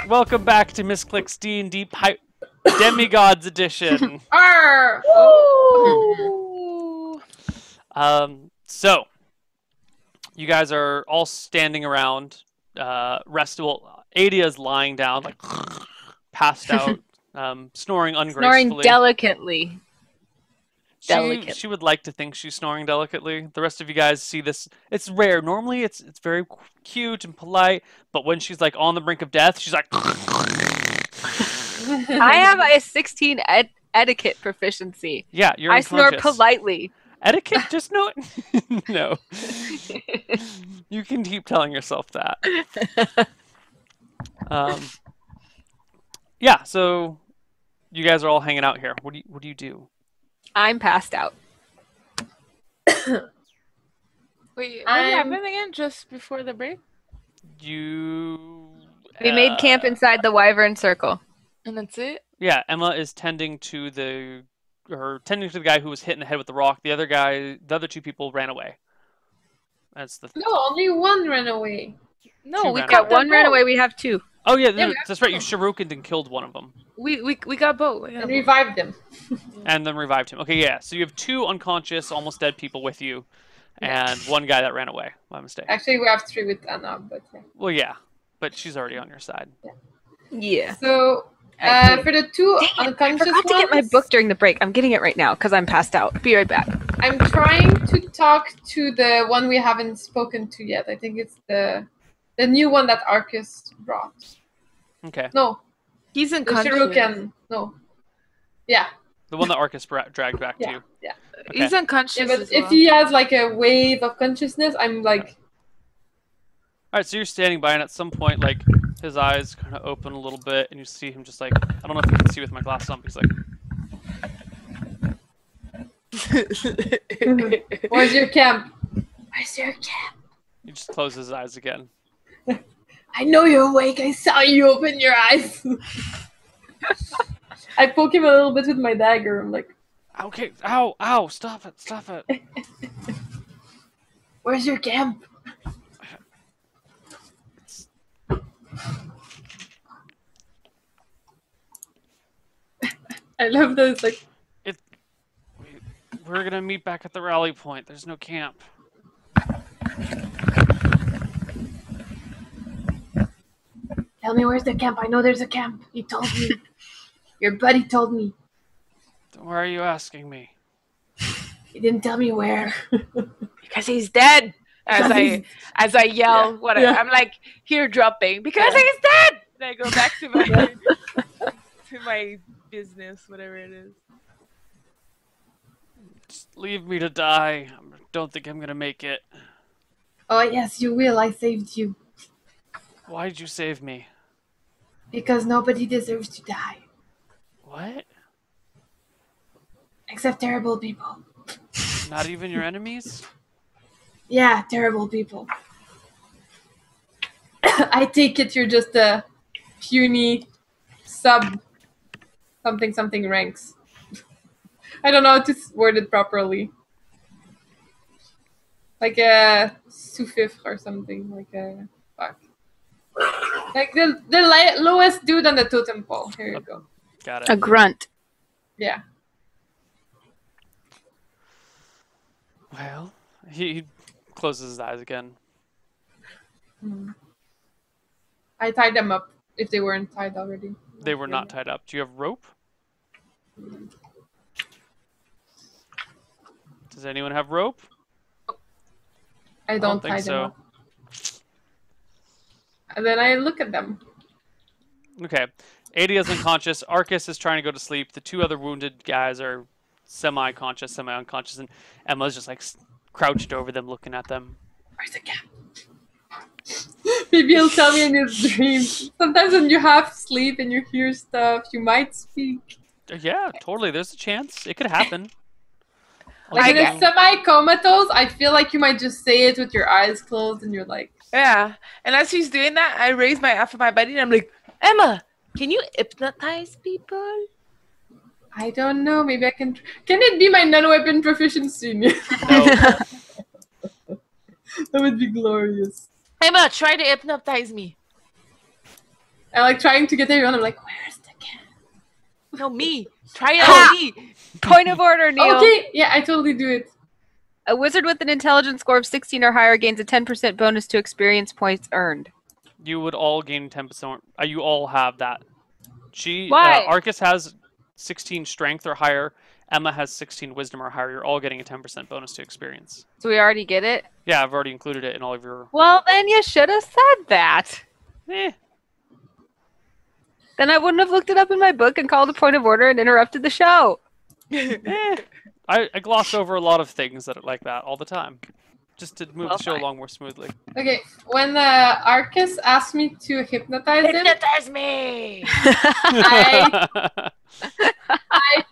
Welcome back to Misscliks D&D Demigods edition. So you guys are all standing around, restful. Adea's lying down, like passed out, snoring ungracefully. Snoring delicately. She would like to think she's snoring delicately. The rest of you guys see this. It's rare. Normally, it's very cute and polite, but when she's like on the brink of death, she's like. I have a 16 etiquette proficiency. Yeah, you're I snore unconscious. politely. Etiquette, just no. No. You can keep telling yourself that. Yeah. So you guys are all hanging out here. What do you do? I'm passed out. Wait, what happened again just before the break? We made camp inside the Wyvern Circle. And that's it? Yeah, Emma is tending to the guy who was hit in the head with the rock. The other two people ran away. That's the No, only one ran away. No, we got one ran away. We have two. Oh yeah, no, that's right. You shurikened and killed one of them. We got both. And revived them. And then revived him. Okay, yeah. So you have two unconscious, almost dead people with you, and one guy that ran away by mistake. Actually, we have three with Anna, but yeah. Well, yeah, but she's already on your side. Yeah. So for the two unconscious I forgot to get my book during the break. I'm getting it right now because I'm passed out. Be right back. I'm trying to talk to the one we haven't spoken to yet. I think it's the new one that Arcas brought. Okay. No. He's The unconscious. Shuriken. No. Yeah. The one that Arcas dragged back to you. Yeah. Okay. He's unconscious. Yeah, but as if well. he has like a wave of consciousness, I'm like. All right, so you're standing by, and at some point, like his eyes kind of open a little bit, and you see him just like, I don't know if you can see with my glasses on, but he's like. Where's your camp? Where's your camp? He just closes his eyes again. I know you're awake. I saw you open your eyes. I poke him a little bit with my dagger. I'm like, okay, ow, stop it. Where's your camp? I love those like. We're gonna meet back at the rally point. There's no camp. Tell me where's the camp. I know there's a camp. He told me. Your buddy told me. Why are you asking me? He didn't tell me where. Because he's dead. As I yell, I'm like here dropping because he's dead. And I go back to my business, whatever it is. Just leave me to die. I don't think I'm gonna make it. Oh yes, you will. I saved you. Why did you save me? Because nobody deserves to die. What? Except terrible people. Not even your enemies? Yeah, terrible people. I take it you're just a puny sub something ranks. I don't know how to word it properly. Like a sous-fifre or something. Like a... Fuck. Like the lowest dude on the totem pole. Here you go. Got it. A grunt. Yeah. Well, he closes his eyes again. I tied them up if they weren't tied already. They were not tied up. Do you have rope? Does anyone have rope? I don't tie think them so. up. And then I look at them. Okay. Adea's unconscious. Arcas is trying to go to sleep. The two other wounded guys are semi-conscious, semi-unconscious, and Emma's just like crouched over them, looking at them. Where's the camp? Maybe he'll tell me in his dreams. Sometimes when you half sleep and you hear stuff, you might speak. Yeah, totally. There's a chance. It could happen. Like in a semi-comatose, I feel like you might just say it with your eyes closed and you're like... Yeah. And as he's doing that, I raise my half of my body and I'm like, Emma, can you hypnotize people? I don't know. Maybe I can... Can it be my nano-weapon proficiency? No. That would be glorious. Emma, try to hypnotize me. I like trying to get everyone. I'm like, where's the cat? No, me. Try it on me. Point of order, Neil. Okay, yeah, I totally do it. A wizard with an intelligence score of 16 or higher gains a 10% bonus to experience points earned. You would all gain 10%. You all have that. Why? Arcas has 16 strength or higher. Emma has 16 wisdom or higher. You're all getting a 10% bonus to experience. So we already get it? Yeah, I've already included it in all of your... Well, then you should have said that. Eh. Then I wouldn't have looked it up in my book and called a point of order and interrupted the show. I gloss over a lot of things that are like that all the time. Just to move the show along more smoothly. Okay, when Arcas asked me to hypnotize him... Hypnotize me!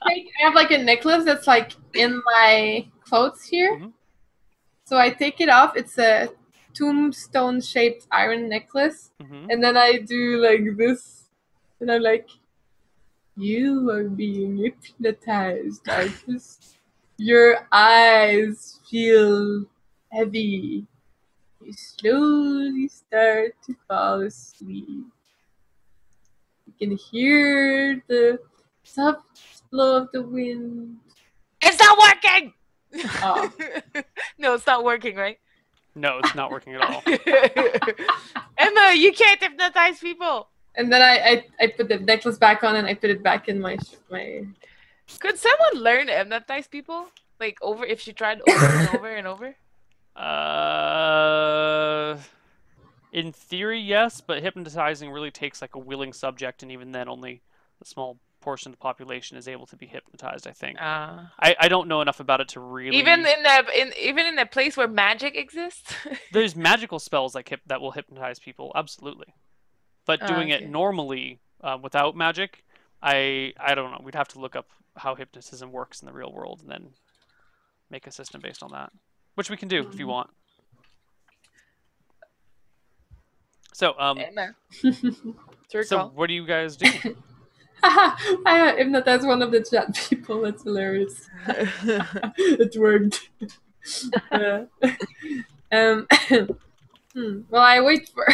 I have like a necklace that's like in my clothes here. Mm-hmm. So I take it off. It's a tombstone-shaped iron necklace. Mm-hmm. And then I do like this. And I'm like, you are being hypnotized, Arcas. Your eyes feel heavy. You slowly start to fall asleep. You can hear the soft blow of the wind. It's not working! Oh. No, it's not working, right? No, it's not working at all. Emma, you can't hypnotize people. And then I put the necklace back on and I put it back in my. Could someone learn to hypnotize people? Like if she tried over and over and over? In theory, yes, but hypnotizing really takes like a willing subject, and even then, only a small portion of the population is able to be hypnotized. I think. I don't know enough about it to really. Even in a place where magic exists. There's magical spells like that will hypnotize people, absolutely. But doing it normally without magic, I don't know. We'd have to look up how hypnotism works in the real world and then make a system based on that, which we can do if you want. So, so what do you guys do? I hypnotized one of the chat people. That's hilarious. It worked. Well, I wait for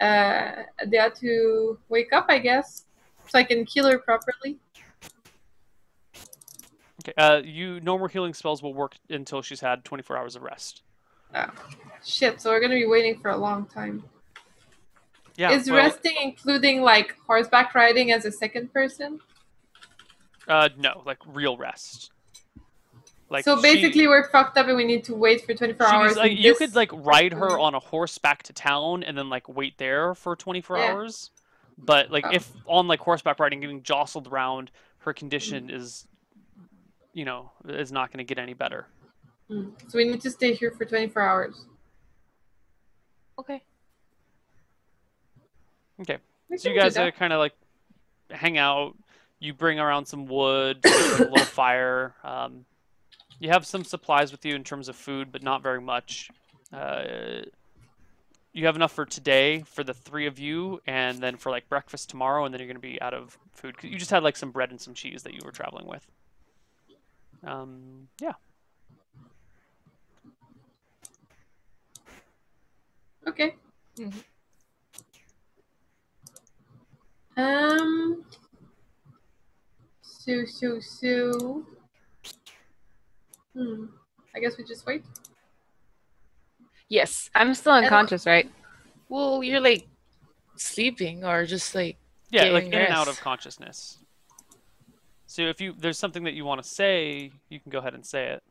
Adea to wake up, I guess, so I can kill her properly. Okay. Normal healing spells will work until she's had 24 hours of rest. Oh, shit. So we're gonna be waiting for a long time. Yeah. Is resting including like horseback riding as a second person? No, like real rest. Like so basically, we're fucked up and we need to wait for 24 hours. Like, you could like ride her on a horse back to town and then like wait there for 24 hours. But like if on like horseback riding, getting jostled around, her condition is, is not going to get any better. So we need to stay here for 24 hours. Okay. Okay. So you guys kind of like hang out. You bring around some wood, a little fire. You have some supplies with you in terms of food, but not very much. You have enough for today for the three of you, and then for like breakfast tomorrow, and then you're going to be out of food. You just had like some bread and some cheese that you were traveling with. Yeah. Okay. So. I guess we just wait. Yes. I'm still unconscious, right? Well, you're like sleeping or just like like in and out of consciousness. So if there's something that you want to say, you can go ahead and say it.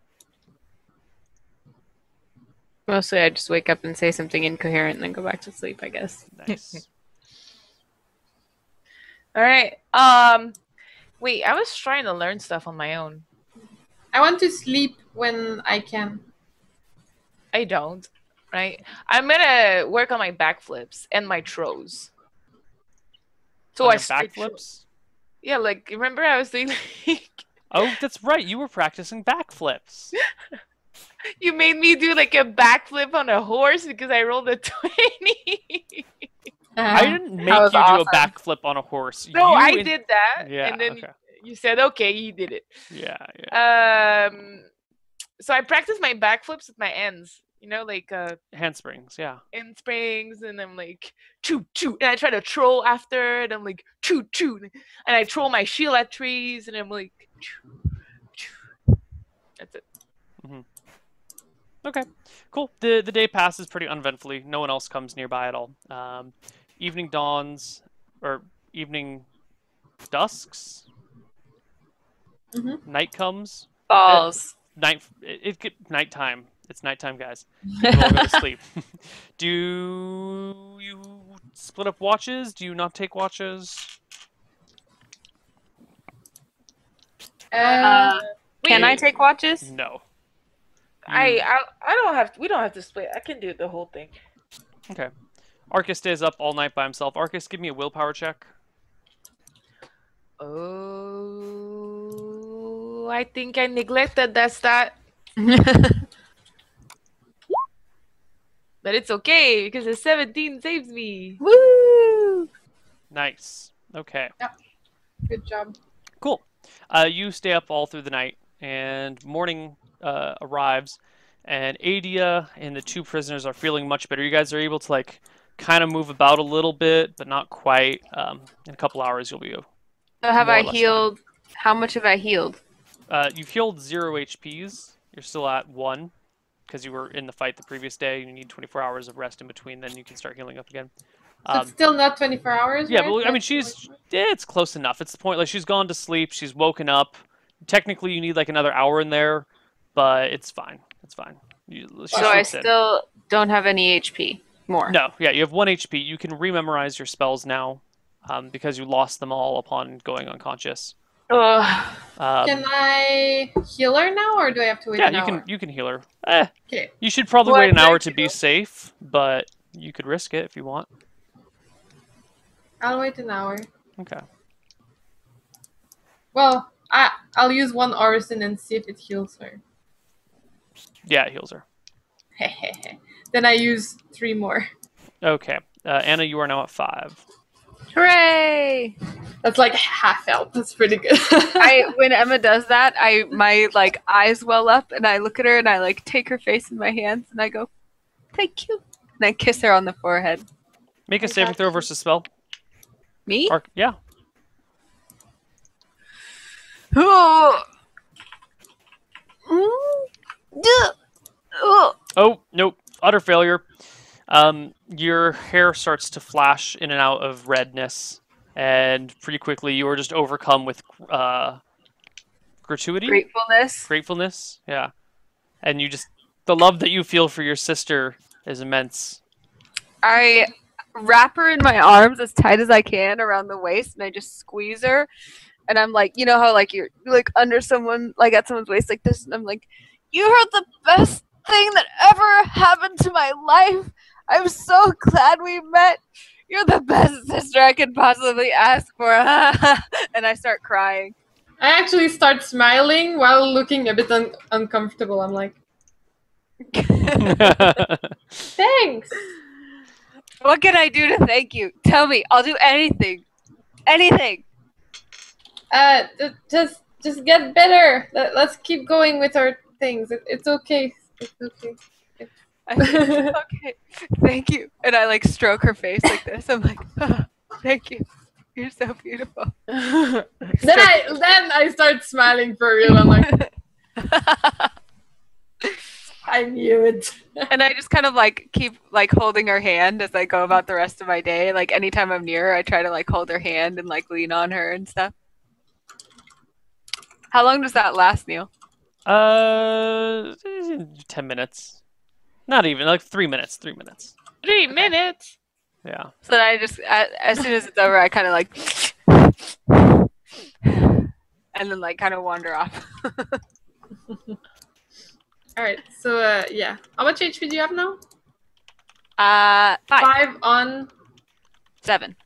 Mostly I just wake up and say something incoherent and then go back to sleep, I guess. Nice. All right. Wait, I was trying to learn stuff on my own. I want to sleep when I can. I don't, right? I'm gonna work on my backflips and my throws. So backflips? Yeah, like remember I was doing like... Oh, that's right. You were practicing backflips. You made me do like a backflip on a horse because I rolled a 20. I didn't make you do a backflip on a horse. No, I did that. Yeah, and then you said, okay, you did it. Yeah. So I practiced my backflips with my ends. You know, like handsprings, yeah. Handsprings, and I'm like choo choo, and I try to troll after, and I'm like choo choo, and I troll my shield at trees, and I'm like choo choo. That's it. Okay, cool. The day passes pretty uneventfully. No one else comes nearby at all. Evening dawns, or evening dusks. Night comes. Balls. Nighttime. It's nighttime, guys. People all go to sleep. Do you split up watches? Do you not take watches? Can I take watches? No. I don't have. We don't have to split. I can do the whole thing. Okay. Arcas stays up all night by himself. Arcas, give me a willpower check. Oh, I think I neglected that stat. But it's okay because a 17 saves me. Woo! Nice. Okay. Yep. Good job. Cool. You stay up all through the night, and morning arrives, and Adea and the 2 prisoners are feeling much better. You guys are able to like kind of move about a little bit, but not quite. In a couple hours, you'll be. So have I healed? How much have I healed? You've healed 0 HPs. You're still at 1 because you were in the fight the previous day. You need 24 hours of rest in between, then you can start healing up again. So it's still not 24 hours, yeah, right? but I mean, it's close enough. It's the point. Like, she's gone to sleep. She's woken up. Technically, you need like another hour in there, but it's fine. It's fine. So I still don't have any HP more. No, yeah, you have 1 HP. You can rememorize your spells now, because you lost them all upon going unconscious. Can I heal her now, or do I have to wait an hour? Yeah, you can heal her. Okay. You should probably wait an hour to be safe, but you could risk it if you want. I'll wait an hour. Okay. Well, I'll use 1 Orison and see if it heals her. Yeah, it heals her. Then I use 3 more. Okay. Anna, you are now at 5. Hooray! That's like half health. That's pretty good. When Emma does that, my like eyes well up, and I look at her and I like take her face in my hands and I go, "Thank you," and I kiss her on the forehead. Make a saving throw versus spell. Me? Yeah. Oh, nope. Utter failure. Your hair starts to flash in and out of redness, and pretty quickly you are just overcome with gratuity? Gratefulness, yeah. And the love that you feel for your sister is immense. I wrap her in my arms as tight as I can around the waist, and I just squeeze her. And I'm like, you know how like you're like under someone, like at someone's waist like this, and I'm like, you are the best thing that ever happened to my life. I'm so glad we met. You're the best sister I could possibly ask for. And I start crying. I actually start smiling while looking a bit uncomfortable. I'm like, thanks. What can I do to thank you? Tell me. I'll do anything. Anything. Just get better. Let's keep going with our things. It's okay. It's okay. Okay, thank you. And I like stroke her face like this. I'm like, oh, thank you. You're so beautiful. Then I start smiling for real. I'm like, I knew it. And I just kind of like keep like holding her hand as I go about the rest of my day. Like anytime I'm near her, I try to like hold her hand and like lean on her and stuff. How long does that last, Neal? 10 minutes. Not even, like 3 minutes. 3 minutes. 3 minutes? Yeah. So then I just, as soon as it's over, I kind of like, and then like kind of wander off. Alright, so yeah. How much HP do you have now? 5. 5 on 7.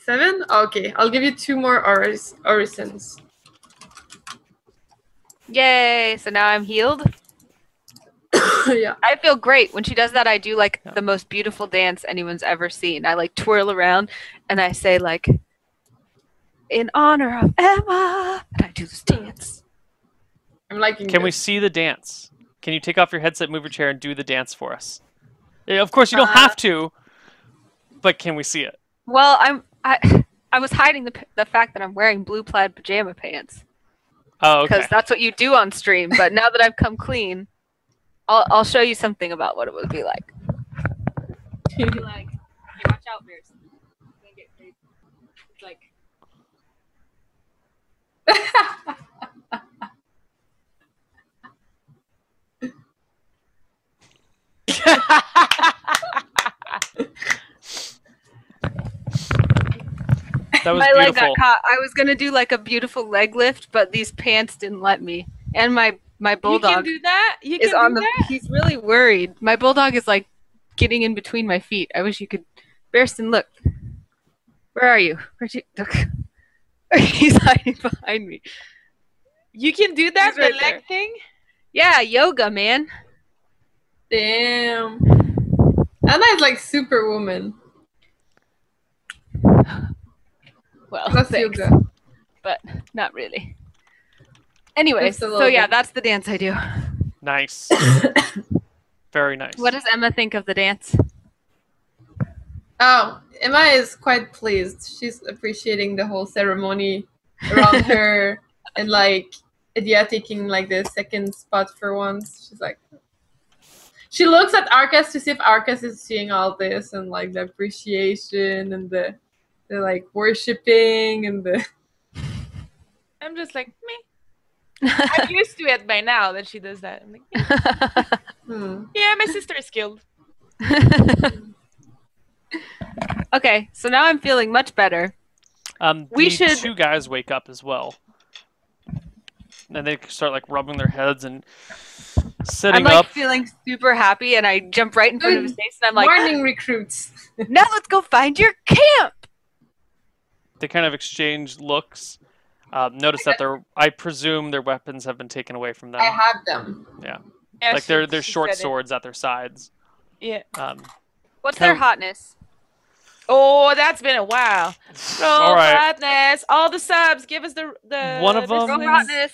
7? Okay, I'll give you 2 more Orisons. Yay! So now I'm healed. Yeah. I feel great. When she does that, I do like the most beautiful dance anyone's ever seen. I like twirl around and I say like, in honor of Emma, and I do this dance. I'm liking Can we this. see the dance? Can you take off your headset, move your chair, and do the dance for us? Yeah, of course, you don't have to, but can we see it? Well, I was hiding the fact that I'm wearing blue plaid pajama pants. Oh, okay. Because that's what you do on stream. But now that I've come clean, I'll show you something about what it would be like. Hey, watch out, Bears. It's like. That was my beautiful. leg got caught. I was gonna do like a beautiful leg lift, but these pants didn't let me. And my bulldog You can do that. You is can on do the. that. He's really worried. My bulldog is like getting in between my feet. I wish you could. Bearston, look. Where are you? Where'd you look? He's hiding behind me. You can do that. He's right the there. leg thing. Yeah, yoga, man. Damn. Anna's like Superwoman. Well, Plus thanks, yoga. but not really. Anyways, Just a so little yeah, bit. that's the dance I do. Nice. Very nice. What does Emma think of the dance? Oh, Emma is quite pleased. She's appreciating the whole ceremony around her and like Adea taking like the second spot for once. She's like, she looks at Arcas to see if Arcas is seeing all this and like the appreciation and the like worshipping and the. I'm just like me. I'm used to it by now that she does that. I'm like, yeah, yeah, my sister is skilled. Okay, so now I'm feeling much better. We the should- two guys wake up as well, and they start like rubbing their heads and sitting I'm like up. feeling super happy, and I jump right in front of his face, and I'm like, Morning recruits. now let's go find your camp! They kind of exchange looks. Notice that I presume their weapons have been taken away from them. I have them. Yeah, Yeah, like they're she short said it. swords at their sides. Yeah. What's Kind their of- hotness? Oh, that's been a while. All right. Fatness. All the subs. Give us the One of the them- Roll slings. hotness.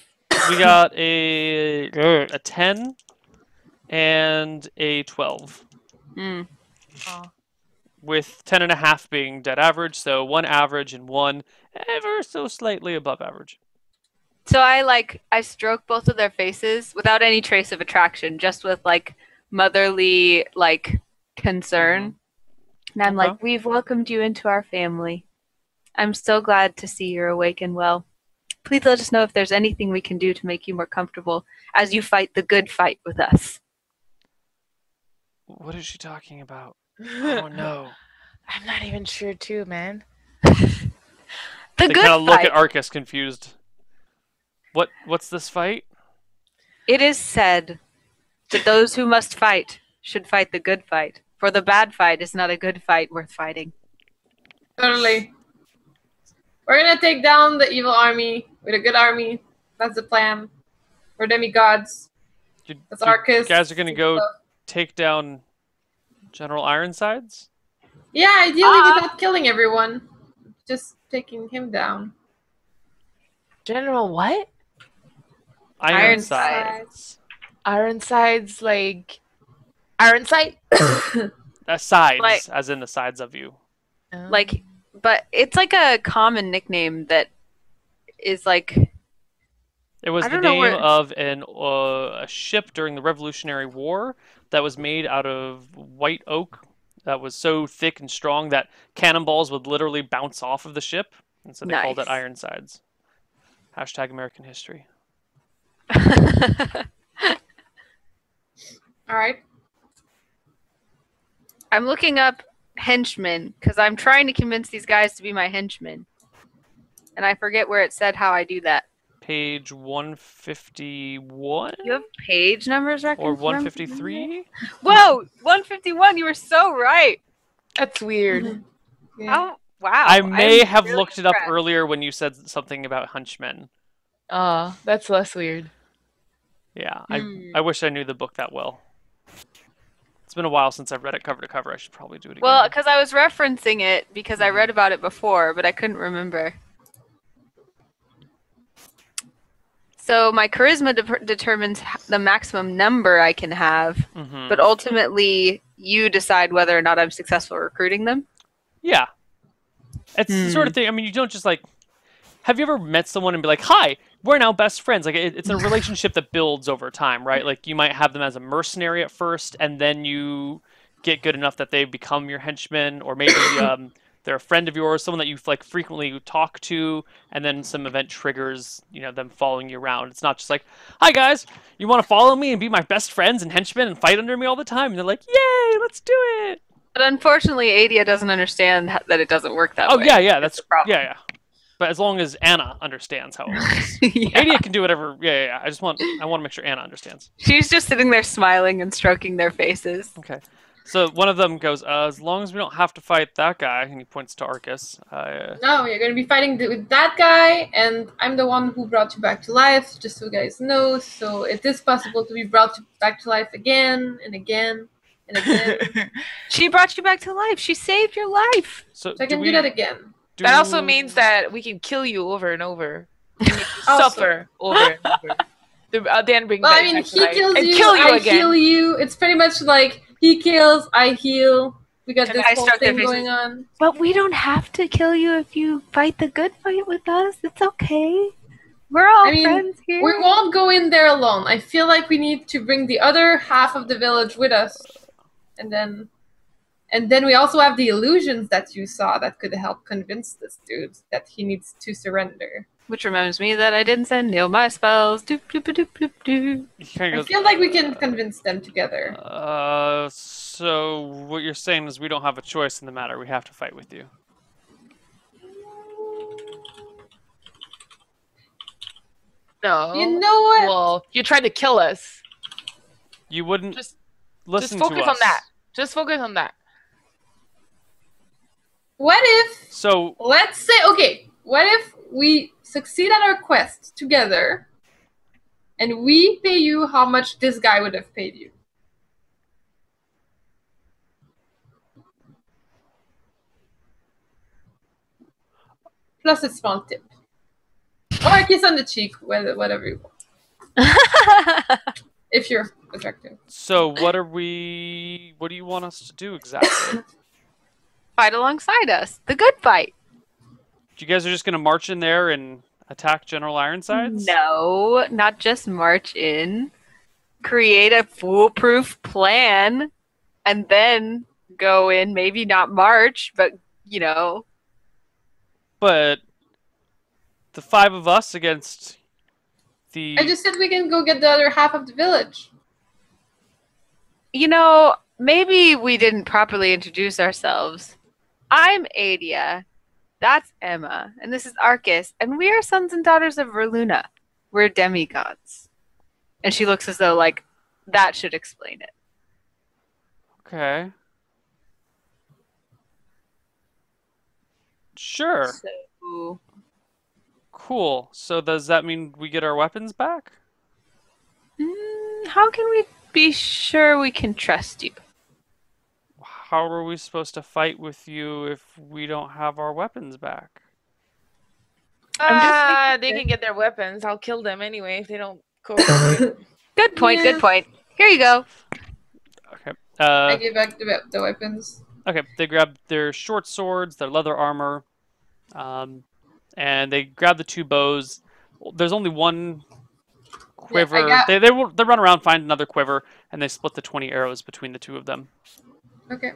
We got a 10 and a 12, Mm. Oh. with 10.5 being dead average, so one average and one ever so slightly above average. So I stroke both of their faces without any trace of attraction, just with like motherly like concern. And I'm Okay. like, we've welcomed you into our family. I'm so glad to see you're awake and well. Please let us know if there's anything we can do to make you more comfortable as you fight the good fight with us. What is she talking about? Oh no. I'm not even sure too, man. The They good kind of look fight. at Arcas confused. What's this fight? It is said that those who must fight should fight the good fight, for the bad fight is not a good fight worth fighting. Totally. We're gonna take down the evil army with a good army. That's the plan. We're demigods. That's Arcas. You guys are gonna go take down General Ironsides? Yeah, ideally without killing everyone. Just taking him down. General what? Ironsides. Ironsides, like Ironside? Sides, Like- as in the sides of you. Like, but it's like a common nickname that is like, It was I the don't know name where- of a ship during the Revolutionary War that was made out of white oak that was so thick and strong that cannonballs would literally bounce off of the ship. And so they called it Nice. Ironsides. Hashtag American history. Alright. I'm looking up henchmen because I'm trying to convince these guys to be my henchmen. And I forget where it said how I do that. Page 151? You have page numbers Or records? 153? Whoa, 151. You were so right. That's weird. Yeah. Oh, wow. I may I'm have really looked it up impressed. earlier when you said something about hunchmen. That's less weird. Yeah, Hmm. I wish I knew the book that well. It's been a while since I've read it cover to cover. I should probably do it again. Well, because I was referencing it because I read about it before, but I couldn't remember. So my charisma determines the maximum number I can have, but ultimately you decide whether or not I'm successful recruiting them? Yeah. It's the sort of thing, I mean, you don't just like... Have you ever met someone and be like, hi, we're now best friends? Like, it's a relationship that builds over time, right? Like, you might have them as a mercenary at first, and then you get good enough that they become your henchmen, or maybe they're a friend of yours, someone that you like frequently talk to, and then some event triggers, you know, them following you around. It's not just like, hi guys, you want to follow me and be my best friends and henchmen and fight under me all the time? And they're like, yay, let's do it. But unfortunately, Adea doesn't understand that it doesn't work that way. Oh yeah, that's the problem. Yeah. But as long as Anna understands how it works. Adea can do whatever. Yeah. I want to make sure Anna understands. She's just sitting there smiling and stroking their faces. Okay. So one of them goes, as long as we don't have to fight that guy, and he points to Arcas. No, you're going to be fighting with that guy, and I'm the one who brought you back to life, just so you guys know. So it is possible to be brought back to life again and again and again. She brought you back to life. She saved your life. So I can do that again. That also means that we can kill you over and over. And make you suffer over and over. Then bring back he to life. kills And you, kill you I again. heal you. It's pretty much like he kills, I heal. We got And this I whole struck their thing faces. going on. But we don't have to kill you if you fight the good fight with us. It's okay. We're all friends here. We won't go in there alone. I feel like we need to bring the other half of the village with us. And then we also have the illusions that you saw that could help convince this dude that he needs to surrender. Which reminds me that I didn't send Neal my spells. Doop, doop, doop, doop, doop. I feel like we can convince them together. So what you're saying is we don't have a choice in the matter. We have to fight with you. No. You know what? Well, you tried to kill us. You wouldn't Just listen to us. focus on that. Just focus on that. What if... So... Let's say... Okay. What if we succeed at our quest together and we pay you how much this guy would have paid you? Plus a small tip. Or a kiss on the cheek, whatever you want. If you're attractive. So what do you want us to do exactly? Fight alongside us. The good fight. You guys are just going to march in there and attack General Ironsides? No, not just march in. Create a foolproof plan and then go in. Maybe not march, but, you know. But the 5 of us against the... I just said we can go get the other half of the village. You know, maybe we didn't properly introduce ourselves. I'm Adea. That's Emma. And this is Arcas. And we are sons and daughters of Verluna. We're demigods. And she looks as though, like, that should explain it. Okay. Sure. So... Cool. So does that mean we get our weapons back? How can we be sure we can trust you? How are we supposed to fight with you if we don't have our weapons back? They can get their weapons. I'll kill them anyway if they don't cooperate. Good point, good point. Here you go. Okay. I give back the weapons. Okay, they grab their short swords, their leather armor, and they grab the 2 bows. There's only one quiver. Yeah, they run around, find another quiver, and they split the 20 arrows between the 2 of them. Okay.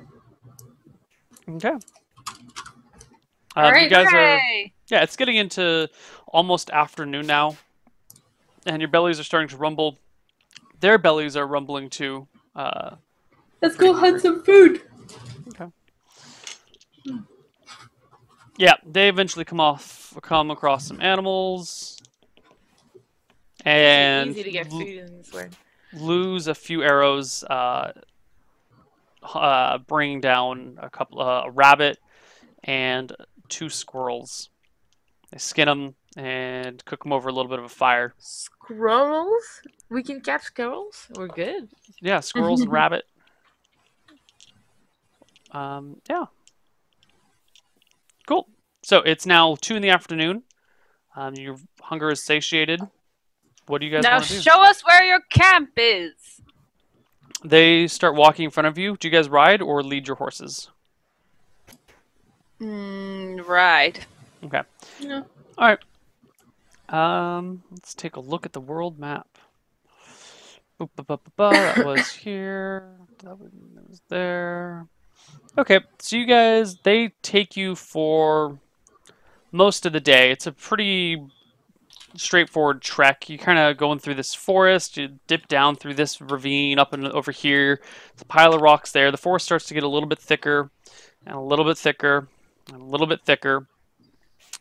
Okay. All right. You guys yeah, it's getting into almost afternoon now, and your bellies are starting to rumble. Their bellies are rumbling too. Let's go hunt some food. Okay. Yeah, they eventually come across some animals, and It's easy to get food in this way. lose a few arrows. Bring down a rabbit and 2 squirrels. They skin them and cook them over a little bit of a fire. Squirrels? We can catch squirrels? We're good. Yeah, squirrels and rabbit. Yeah. Cool. So it's now 2 in the afternoon. Your hunger is satiated. what do you guys Now want to do? show us where your camp is. They start walking in front of you. Do you guys ride or lead your horses? Ride. Okay. Yeah. All right. Let's take a look at the world map. That was here. That was there. Okay, so you guys, they take you for most of the day. It's a pretty straightforward trek. You kind of going through this forest. You dip down through this ravine up and over here. There's a pile of rocks there. The forest starts to get a little bit thicker and a little bit thicker and a little bit thicker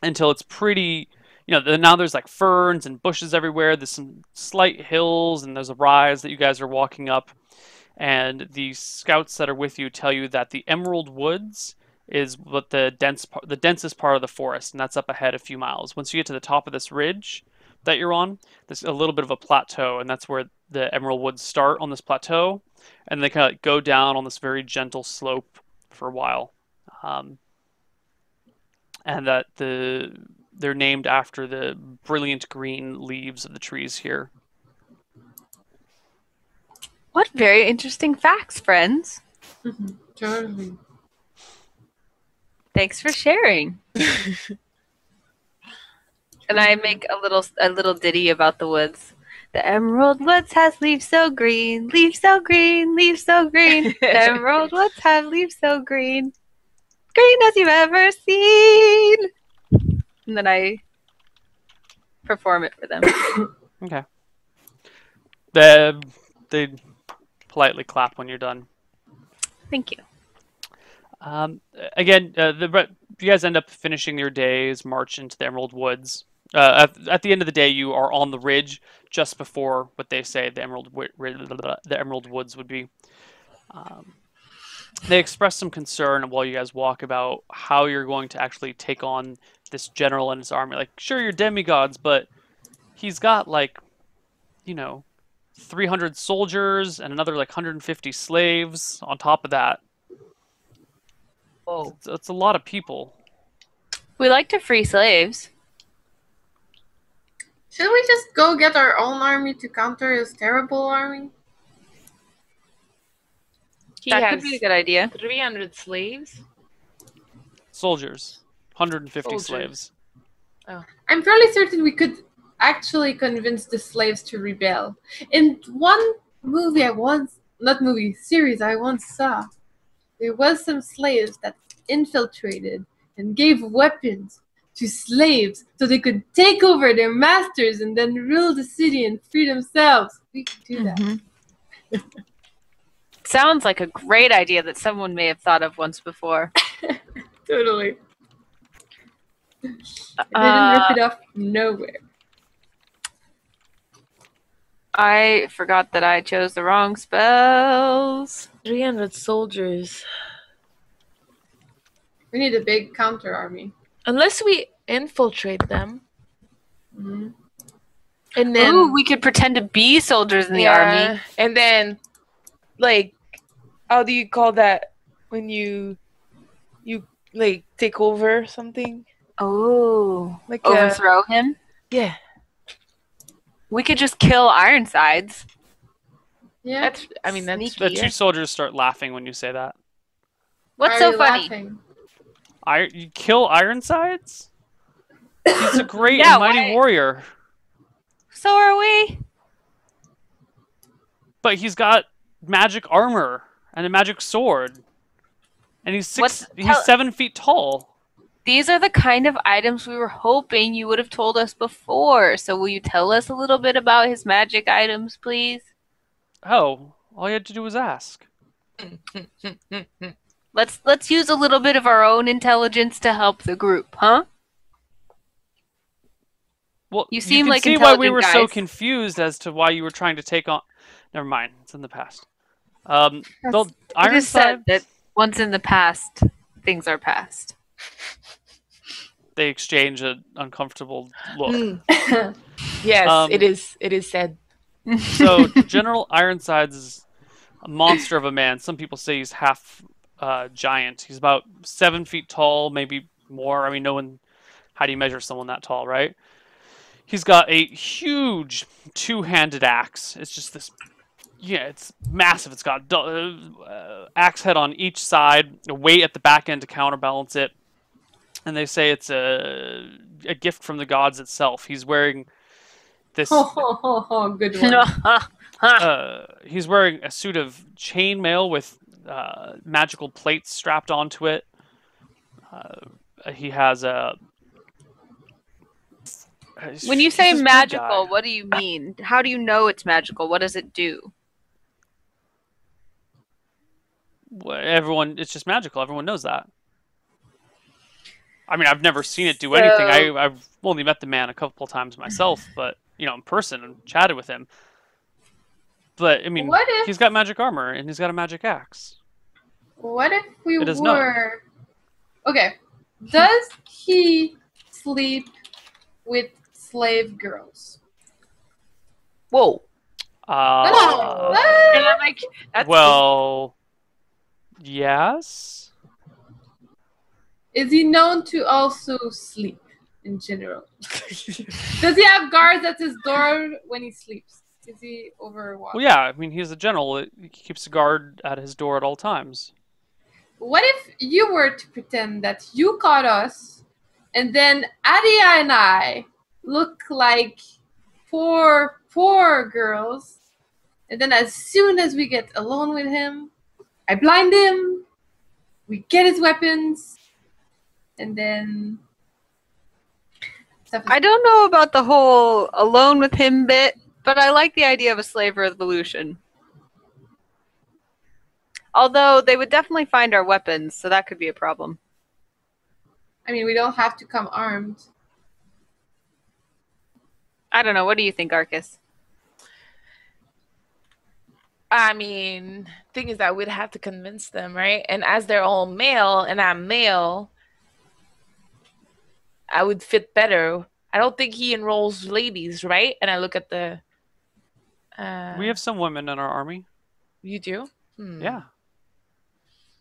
until it's pretty, now there's like ferns and bushes everywhere. There's some slight hills and there's a rise that you guys are walking up. And the scouts that are with you tell you that the Emerald Woods is what the densest part of the forest, and that's up ahead a few miles. Once you get to the top of this ridge that you're on, there's a little bit of a plateau, and that's where the Emerald Woods start on this plateau, and they kind of go down on this very gentle slope for a while. And that they're named after the brilliant green leaves of the trees here. What very interesting facts, friends. Totally. Thanks for sharing. And I make a little ditty about the woods. The emerald woods has leaves so green, leaves so green, leaves so green. The emerald woods have leaves so green, green as you've ever seen. And then I perform it for them. Okay. They politely clap when you're done. Thank you. Again, you guys end up finishing your day's march into the Emerald Woods. At the end of the day, you are on the ridge just before what they say the Emerald Woods would be. They express some concern while you guys walk about how you're going to actually take on this general and his army. Like, sure, you're demigods, but he's got 300 soldiers and another 150 slaves on top of that. Oh, It's a lot of people. we like to free slaves. Should we just go get our own army to counter his terrible army? He That has could be a good idea. 300 slaves. Soldiers. 150 Soldiers. slaves. I'm fairly certain we could actually convince the slaves to rebel. In one movie series I once saw, there was some slaves that infiltrated and gave weapons to slaves so they could take over their masters and then rule the city and free themselves. We could do that. Sounds like a great idea that someone may have thought of once before. Totally. I didn't rip it off from nowhere. I forgot that I chose the wrong spells. 300 soldiers. We need a big counter army. Unless we infiltrate them. Mm-hmm. And then Ooh, we could pretend to be soldiers in the army. And then how do you call that when you take over something? Oh, Like overthrow him? Yeah. We could just kill Ironsides. Yeah. That's Sneaky. The two soldiers start laughing when you say that. What's Why so are you funny? laughing? You kill Ironsides? He's a great Yeah, and mighty why? warrior. So are we. But he's got magic armor and a magic sword. And he's 7 feet tall. These are the kind of items we were hoping you would have told us before. So will you tell us a little bit about his magic items, please? Oh, all you had to do was ask. Let's use a little bit of our own intelligence to help the group, huh? Well, You seem can like see why we intelligent were so guys. confused as to why you were trying to take on. Never mind, it's in the past. It is said that once in the past, things are past. They exchange an uncomfortable look. Yes, it is said. So General Ironsides is a monster of a man. Some people say he's half giant. He's about 7 feet tall, maybe more. I mean, how do you measure someone that tall, right? He's got a huge two-handed axe. It's just this, yeah, it's massive. It's got axe head on each side, a weight at the back end to counterbalance it. And they say it's a gift from the gods itself. He's wearing this. Good one. He's wearing a suit of chainmail with magical plates strapped onto it. He has a. When you say magical, what do you mean? How do you know it's magical? What does it do? Everyone, it's just magical. Everyone knows that. I mean, I've never seen it do anything. I've only met the man a couple times myself, but in person and chatted with him. But I mean, he's got magic armor and he's got a magic axe. What if we were? Okay, does he sleep with slave girls? Whoa. And I'm like, that's well, yes. Is he known to also sleep in general? Does he have guards at his door when he sleeps? Is he overwatched? Well, yeah. I mean, he's a general. He keeps a guard at his door at all times. What if you were to pretend that you caught us, and then Adea and I look like poor girls, and then as soon as we get alone with him, I blind him, we get his weapons, and then... I don't know about the whole alone with him bit, but I like the idea of a slave revolution. Although they would definitely find our weapons, so that could be a problem. I mean, we don't have to come armed. I don't know. What do you think, Arcas? I mean, thing is that we'd have to convince them, right? And as they're all male and I'm male, I would fit better. I don't think he enrolls ladies, right? And I look at the... we have some women in our army. You do? Yeah.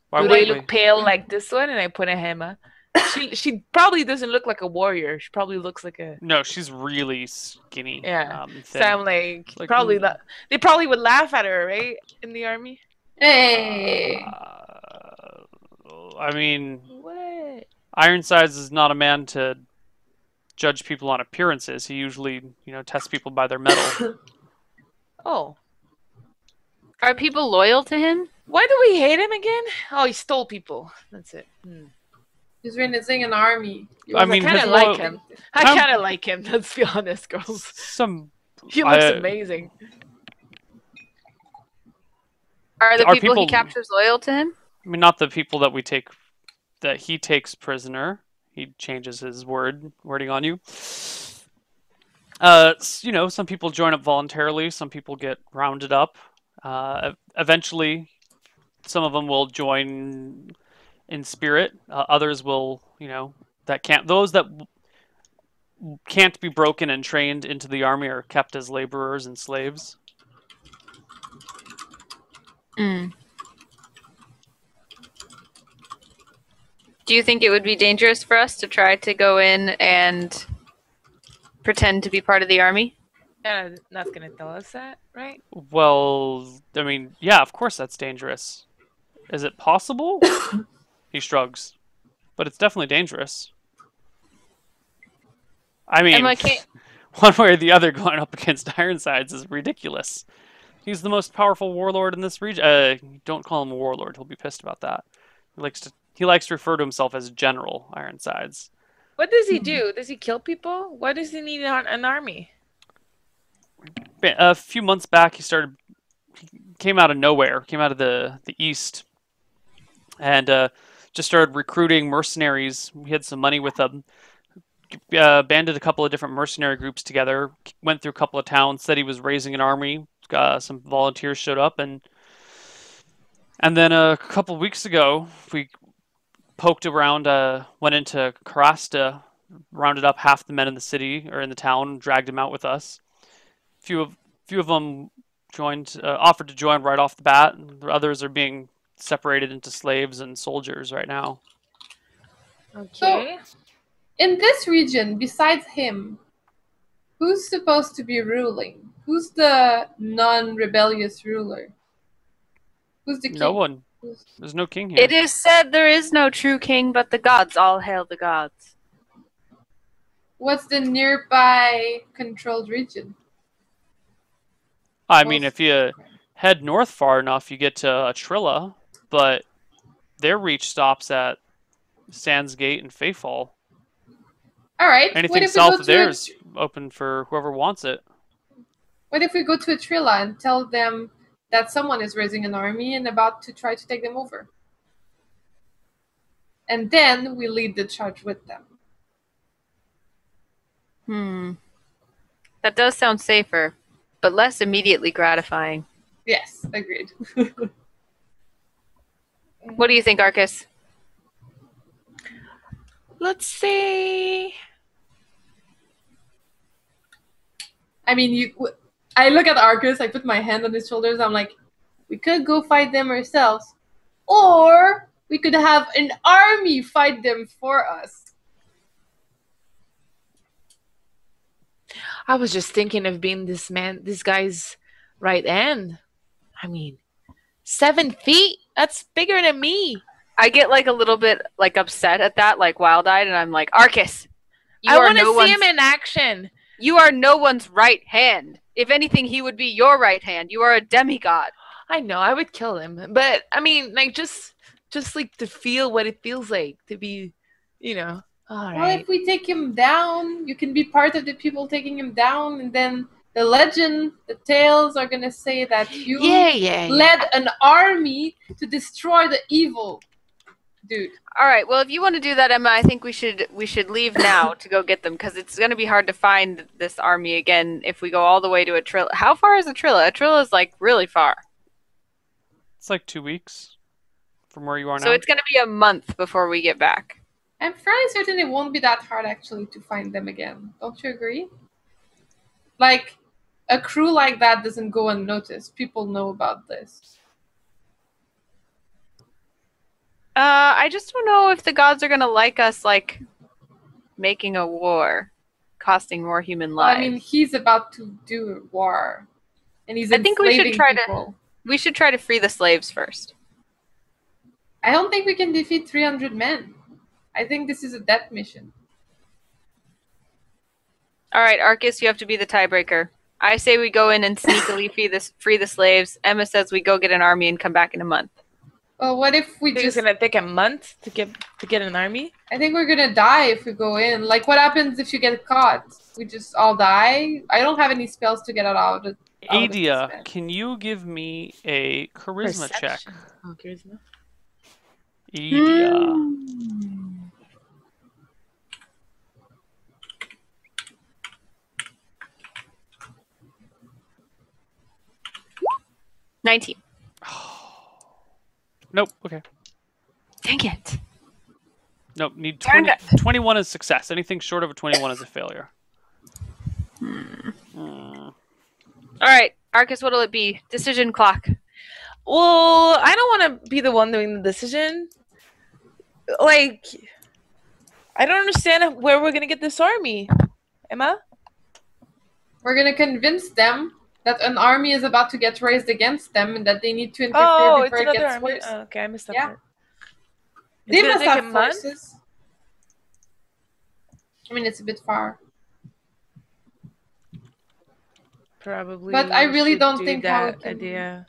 Why do they look pale like this one? And I point at Hema. She probably doesn't look like a warrior. She probably looks like a... No, she's really skinny. Yeah. So I'm like probably not... They probably would laugh at her, right? In the army. Hey. I mean... What? Ironsides is not a man to judge people on appearances. He usually, tests people by their metal. Oh. Are people loyal to him? Why do we hate him again? Oh, he stole people. That's it. He's renting an army. I mean, I kind of like him. I kind of like him. Let's be honest, girls. He looks amazing. Are the people he captures loyal to him? I mean, not the people that he takes prisoner. He changes his wording on you. Some people join up voluntarily. Some people get rounded up. Eventually, some of them will join in spirit. Others will, those that can't be broken and trained into the army are kept as laborers and slaves. Do you think it would be dangerous for us to try to go in and pretend to be part of the army? Not going to tell us that, right? Well, I mean, yeah, of course that's dangerous. Is it possible? He shrugs. But it's definitely dangerous. I mean, one way or the other going up against Ironsides is ridiculous. He's the most powerful warlord in this region. Don't call him a warlord. He'll be pissed about that. He likes to refer to himself as General Ironsides. What does he do? Does he kill people? Why does he need an army? A few months back, he came out of nowhere, came out of the east, and just started recruiting mercenaries. We had some money with them. Banded a couple of different mercenary groups together, went through a couple of towns, said he was raising an army. Some volunteers showed up, and then a couple of weeks ago, we poked around, went into Karasta, rounded up half the men in the city or in the town, dragged them out with us. Few of them offered to join right off the bat, and the others are being separated into slaves and soldiers right now. Okay. So, in this region, besides him, Who's supposed to be ruling? Who's the non-rebellious ruler? Who's the king? No one. There's no king here. It is said there is no true king but the gods. All hail the gods. What's the nearby controlled region? I mean, if you head north far enough, you get to Atrilla, but their reach stops at Sands Gate and Fayfall. All right. Anything south of there is open for whoever wants it. What if we go to Atrilla and tell them that someone is raising an army and about to try to take them over? And then we lead the charge with them. That does sound safer, but less immediately gratifying. Yes, agreed. What do you think, Arcas? Let's see. I mean, I look at Arcas, I put my hand on his shoulders, I'm like, we could go fight them ourselves, or we could have an army fight them for us. I was just thinking of being this guy's right hand. I mean, 7 feet? That's bigger than me. I get like a little bit like upset at that, like wild-eyed, and I'm like, Arcas, I want to see him in action. You are no one's right hand. If anything, he would be your right hand. You are a demigod. I know, I would kill him. But, I mean, like, just like to feel what it feels like to be, you know, all right. Well, if we take him down, you can be part of the people taking him down, and then the legend, the tales are going to say that you led an army to destroy the evil. Dude. All right. Well, if you want to do that, Emma, I think we should leave now to go get them, because it's going to be hard to find this army again if we go all the way to Atrilla. How far is Atrilla? Atrilla is like really far. It's like 2 weeks from where you are now. So it's going to be a month before we get back. I'm fairly certain it won't be that hard actually to find them again. Don't you agree? Like, a crew like that doesn't go unnoticed. People know about this. I just don't know if the gods are going to like us, like, making a war, costing more human lives. Well, I mean, he's about to do a war, and he's I think we should try people. We should try to free the slaves first. I don't think we can defeat 300 men. I think this is a death mission. All right, Arcas, you have to be the tiebreaker. I say we go in and sneakily free the slaves. Emma says we go get an army and come back in a month. Well, what if we just... It's going to take a month to get an army? I think we're going to die if we go in. Like, what happens if you get caught? We just all die? I don't have any spells to get out of Adea, can you give me a charisma check? Oh, charisma? Adea. 19. Nope. Okay. Dang it. Nope. Need 21 is success. Anything short of a 21 is a failure. All right, Arcas, what'll it be? Decision clock. Well, I don't want to be the one doing the decision. Like, I don't understand where we're going to get this army. Emma? We're going to convince them that an army is about to get raised against them and that they need to interfere before it gets worse. Oh, okay, I missed that part. They must have forces. I mean, it's a bit far. Probably. But I really don't think that idea.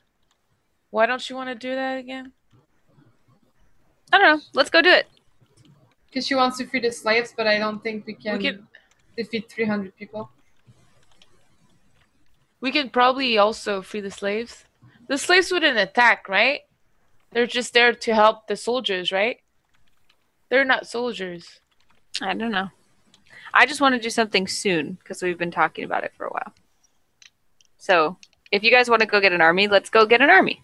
Why don't you want to do that again? I don't know. Let's go do it. Because she wants to free the slaves, but I don't think we can defeat 300 people. We can probably also free the slaves. The slaves wouldn't attack, right? They're just there to help the soldiers, right? They're not soldiers. I don't know. I just want to do something soon because we've been talking about it for a while. So, if you guys want to go get an army, let's go get an army.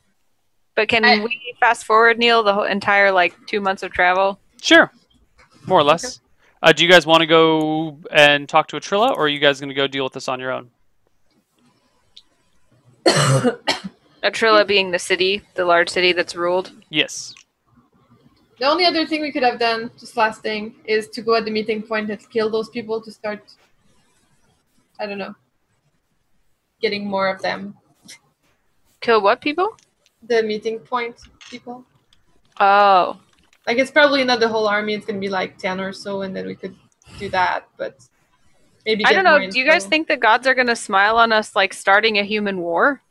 But can we fast forward, Neal, the whole entire, 2 months of travel? Sure. More or less. Okay. Do you guys want to go and talk to Atrilla, or are you guys going to go deal with this on your own? Atrilla being the city, the large city that's ruled? Yes. The only other thing we could have done, just last thing, is to go at the meeting point and kill those people to start I don't know, getting more of them. Kill what people? The meeting point people. Oh. Like, it's probably not the whole army. It's going to be like 10 or so, and then we could do that. But maybe I get don't know. more Do you guys info. think the gods are going to smile on us like starting a human war?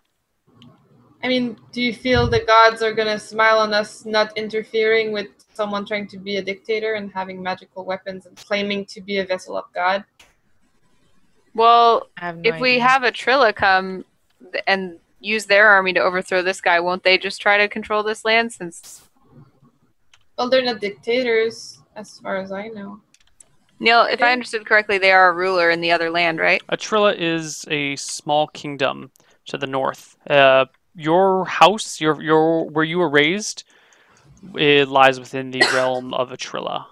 I mean, do you feel the gods are going to smile on us not interfering with someone trying to be a dictator and having magical weapons and claiming to be a vessel of God? Well, I have no if we idea. have a Trilla come and use their army to overthrow this guy, won't they just try to control this land since... Well, they're not dictators, as far as I know. Neal, if I understood correctly, they are a ruler in the other land, right? Atrilla is a small kingdom to the north. Your house, your where you were raised, it lies within the realm of Atrilla.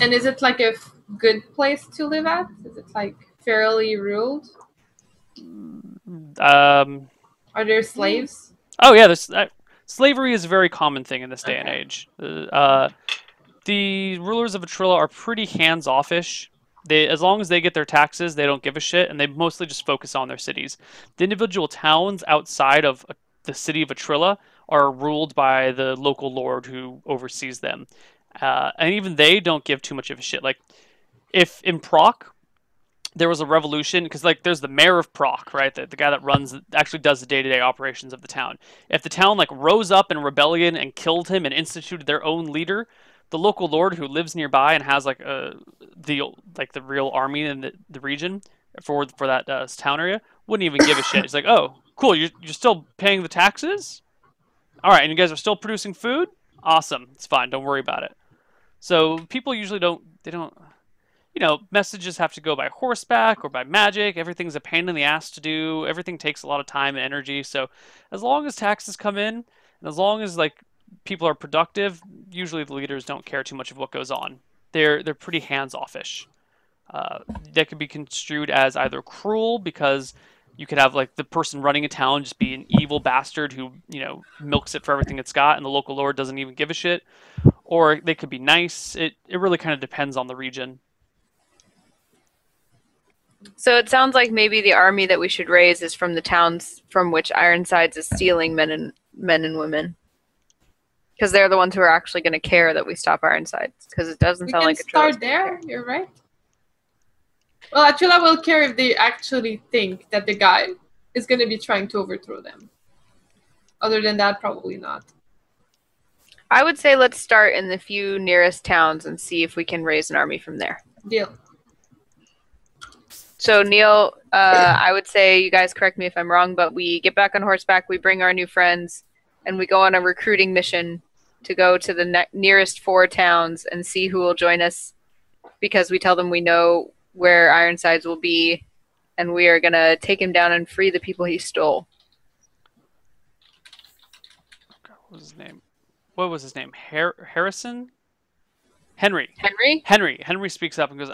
And is it like a good place to live at? Is it like fairly ruled? Are there slaves? Oh yeah, there's slavery is a very common thing in this day and age. The rulers of Atrilla are pretty hands-offish. As long as they get their taxes, they don't give a shit, and they mostly just focus on their cities. The individual towns outside of the city of Atrilla are ruled by the local lord who oversees them. And even they don't give too much of a shit. Like, if in Proc, there was a revolution, because like there's the mayor of Proc, right? The guy that actually does the day-to-day operations of the town. If the town like rose up in rebellion and killed him and instituted their own leader, the local lord who lives nearby and has like the real army in the region for that town area wouldn't even give a shit. He's like, oh, cool, you're still paying the taxes? All right, and you guys are still producing food? Awesome, it's fine, don't worry about it. So people usually don't, messages have to go by horseback or by magic. Everything's a pain in the ass to do. Everything takes a lot of time and energy. So as long as taxes come in, and as long as like people are productive, usually the leaders don't care too much of what goes on. They're pretty hands-offish. That could be construed as either cruel, because you could have like the person running a town just be an evil bastard who milks it for everything it's got, and the local lord doesn't even give a shit. Or they could be nice. It really kind of depends on the region. So it sounds like maybe the army that we should raise is from the towns from which Ironsides is stealing men and women. Because they're the ones who are actually going to care that we stop Ironsides. Because it doesn't sound like a start there. You're right. Well, Atrilla will care if they actually think that the guy is going to be trying to overthrow them. Other than that, probably not. I would say let's start in the few nearest towns and see if we can raise an army from there. Deal. So, Neal, I would say, you guys correct me if I'm wrong, but we get back on horseback, we bring our new friends, and we go on a recruiting mission to go to the nearest 4 towns and see who will join us, because we tell them we know where Ironsides will be, and we are going to take him down and free the people he stole. What was his name? Harrison? Henry. Henry speaks up and goes,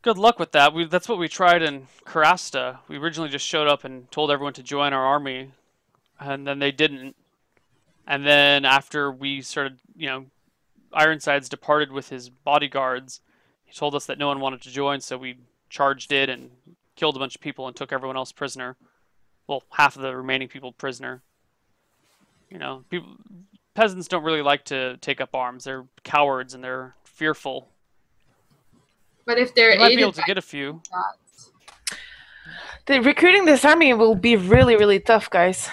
good luck with that. That's what we tried in Karasta. We originally just showed up and told everyone to join our army, and then they didn't. And then after we started, Ironsides departed with his bodyguards. He told us that no one wanted to join, so we charged it and killed a bunch of people and took everyone else prisoner. Well, half of the remaining people prisoner. Peasants don't really like to take up arms. They're cowards and they're fearful. But if they're might be able to get a few. Recruiting this army will be really, really tough, guys.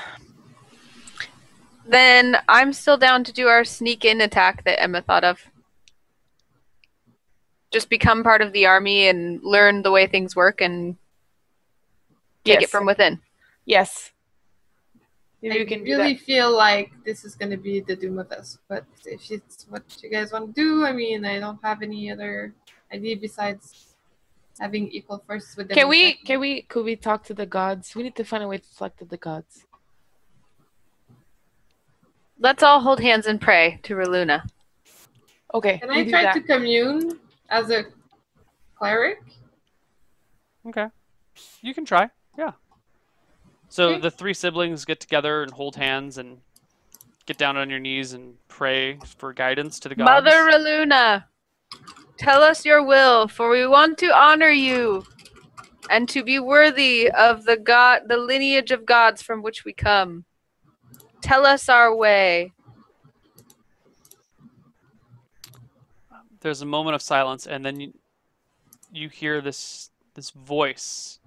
Then I'm still down to do our sneak-in attack that Emma thought of. Just become part of the army and learn the way things work and take it from within. Yes. I really feel like this is going to be the doom of us. But if it's what you guys want to do, I mean, I don't have any other idea besides having equal forces with them. Could we talk to the gods? We need to find a way to talk to the gods. Let's all hold hands and pray to Reluna. Okay. Can I try to commune as a cleric? Okay. You can try. Yeah. So the 3 siblings get together and hold hands and get down on your knees and pray for guidance to the gods. Mother Reluna, Tell us your will, for we want to honor you and to be worthy of the lineage of gods from which we come. Tell us our way. There's a moment of silence, and then you hear this voice.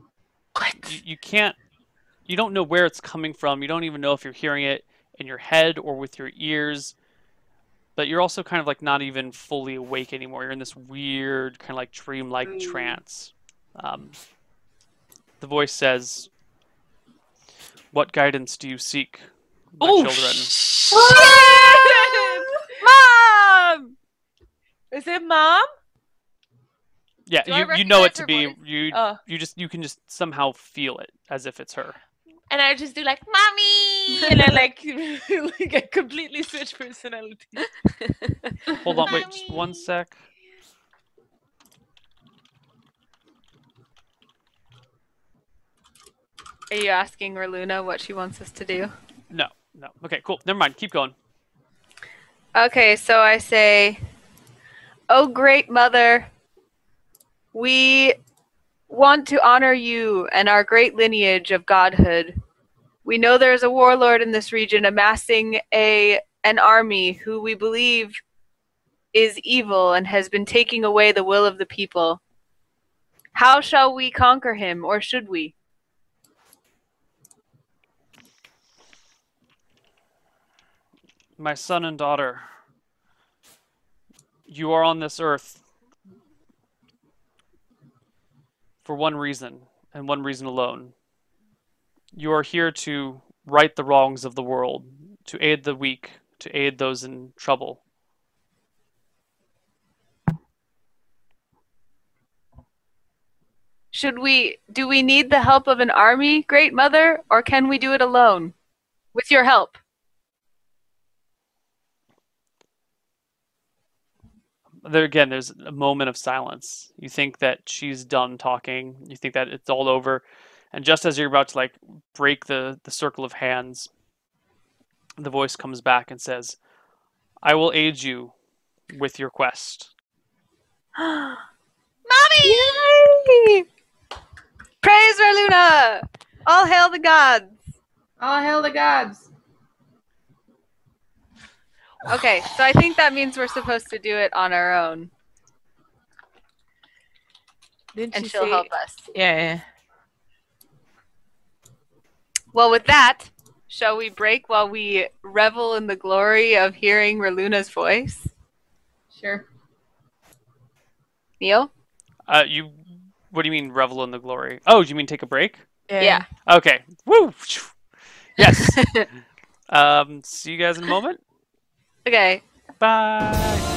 What? You don't know where it's coming from. You don't even know if you're hearing it in your head or with your ears. But you're also kind of like not even fully awake anymore. You're in this weird kind of like dreamlike trance. The voice says, "What guidance do you seek, my children?" Mom! Is it Mom? Yeah, you know it to be you can just somehow feel it as if it's her. And I just do like, "Mommy!" And I like I completely switch personality. Hold on, wait, just one sec. Are you asking Raluna what she wants us to do? No. Okay, cool. Never mind. Keep going. Okay, so I say, "Oh, great mother, we want to honor you and our great lineage of godhood. We know there is a warlord in this region amassing an army who we believe is evil and has been taking away the will of the people. How shall we conquer him, or should we?" My son and daughter, you are on this earth for one reason, and one reason alone. You are here to right the wrongs of the world, to aid the weak, to aid those in trouble. Do we need the help of an army, great mother, or can we do it alone? With your help. There's a moment of silence. You think that she's done talking. You think that it's all over. And just as you're about to like break the circle of hands, the voice comes back and says, "I will aid you with your quest." Mommy! Yay! Praise Raluna! All hail the gods! All hail the gods! Okay, so I think that means we're supposed to do it on our own. And she'll help us. Yeah. Well, with that, shall we break while we revel in the glory of hearing Raluna's voice? Sure. Neal? What do you mean revel in the glory? Oh, do you mean take a break? Yeah. Okay. Woo! Yes. See you guys in a moment. Okay. Bye.